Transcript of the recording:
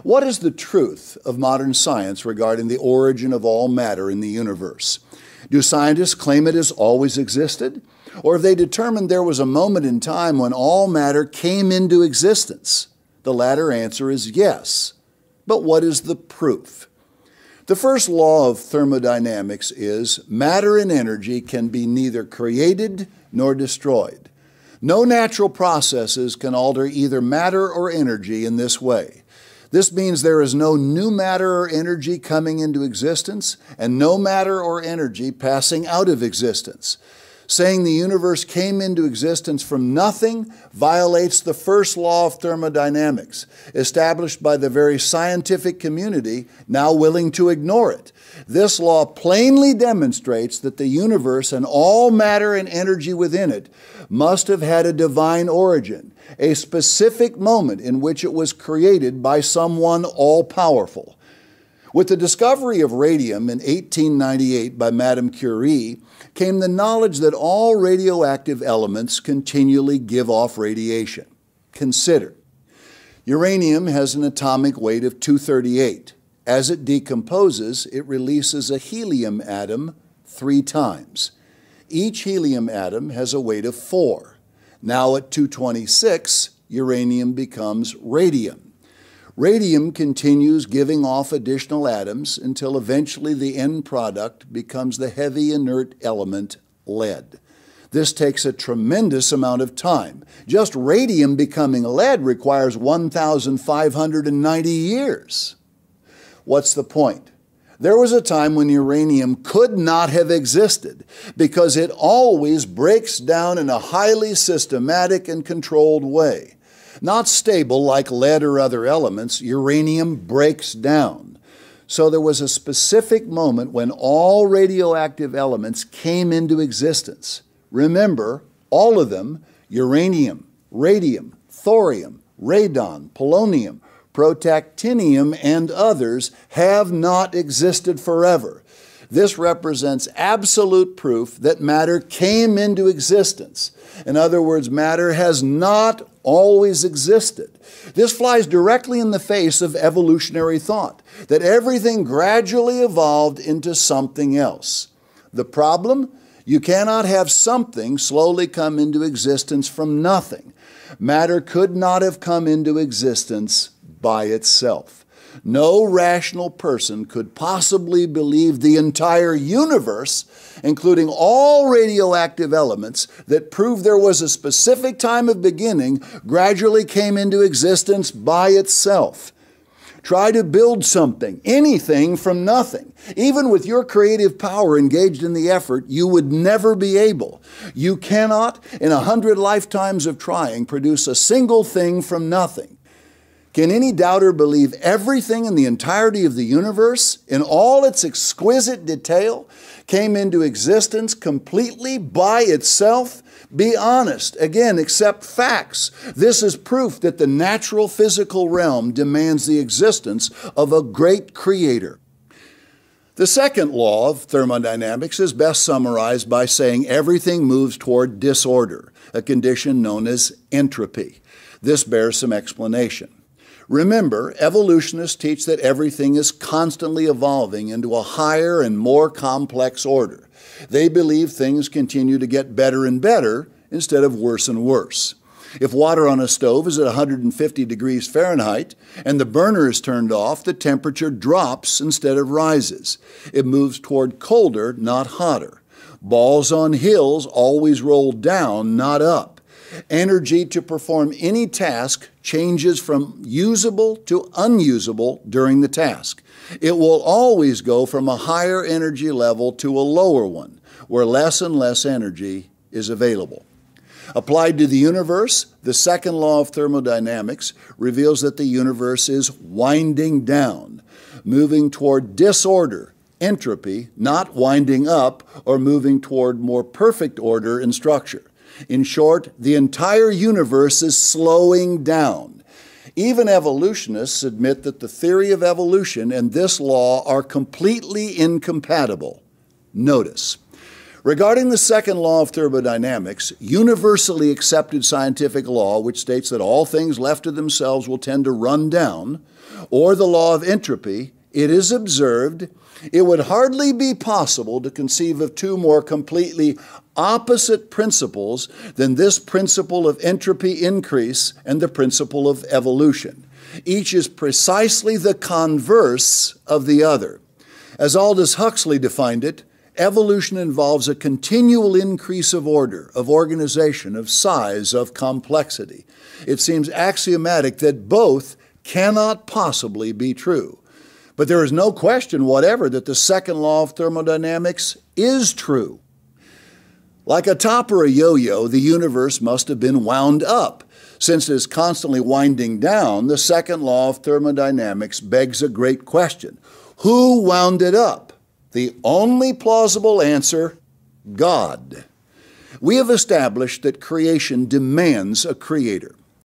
What is the truth of modern science regarding the origin of all matter in the universe? Do scientists claim it has always existed? Or have they determined there was a moment in time when all matter came into existence? The latter answer is yes. But what is the proof? The first law of thermodynamics is matter and energy can be neither created nor destroyed. No natural processes can alter either matter or energy in this way. This means there is no new matter or energy coming into existence and no matter or energy passing out of existence. Saying the universe came into existence from nothing violates the first law of thermodynamics, established by the very scientific community now willing to ignore it. This law plainly demonstrates that the universe and all matter and energy within it must have had a divine origin, a specific moment in which it was created by someone all-powerful. With the discovery of radium in 1898 by Madame Curie came the knowledge that all radioactive elements continually give off radiation. Consider, uranium has an atomic weight of 238. As it decomposes, it releases a helium atom 3 times. Each helium atom has a weight of 4. Now at 226, uranium becomes radium. Radium continues giving off additional atoms until eventually the end product becomes the heavy inert element lead. This takes a tremendous amount of time. Just radium becoming lead requires 1,590 years. What's the point? There was a time when uranium could not have existed because it always breaks down in a highly systematic and controlled way. Not stable like lead or other elements, uranium breaks down. So there was a specific moment when all radioactive elements came into existence. Remember, all of them, uranium, radium, thorium, radon, polonium, protactinium, and others, have not existed forever. This represents absolute proof that matter came into existence. In other words, matter has not always existed. This flies directly in the face of evolutionary thought, that everything gradually evolved into something else. The problem? You cannot have something slowly come into existence from nothing. Matter could not have come into existence by itself. No rational person could possibly believe the entire universe, including all radioactive elements that prove there was a specific time of beginning, gradually came into existence by itself. Try to build something, anything from nothing. Even with your creative power engaged in the effort, you would never be able. You cannot, in 100 lifetimes of trying, produce a single thing from nothing. Can any doubter believe everything in the entirety of the universe, in all its exquisite detail, came into existence completely by itself? Be honest. Again, accept facts. This is proof that the natural physical realm demands the existence of a great creator. The second law of thermodynamics is best summarized by saying everything moves toward disorder, a condition known as entropy. This bears some explanation. Remember, evolutionists teach that everything is constantly evolving into a higher and more complex order. They believe things continue to get better and better instead of worse and worse. If water on a stove is at 150 degrees Fahrenheit and the burner is turned off, the temperature drops instead of rises. It moves toward colder, not hotter. Balls on hills always roll down, not up. Energy to perform any task changes from usable to unusable during the task. It will always go from a higher energy level to a lower one, where less and less energy is available. Applied to the universe, the second law of thermodynamics reveals that the universe is winding down, moving toward disorder, entropy, not winding up or moving toward more perfect order and structure. In short, the entire universe is slowing down. Even evolutionists admit that the theory of evolution and this law are completely incompatible. Notice, Regarding the second law of thermodynamics, universally accepted scientific law, which states that all things left to themselves will tend to run down, or the law of entropy, it is observed it would hardly be possible to conceive of two more completely opposite principles than this principle of entropy increase and the principle of evolution. Each is precisely the converse of the other. As Aldous Huxley defined it, evolution involves a continual increase of order, of organization, of size, of complexity. It seems axiomatic that both cannot possibly be true. But there is no question whatever that the second law of thermodynamics is true. Like a top or a yo-yo, the universe must have been wound up. Since it is constantly winding down, the second law of thermodynamics begs a great question. Who wound it up? The only plausible answer, God. We have established that creation demands a creator.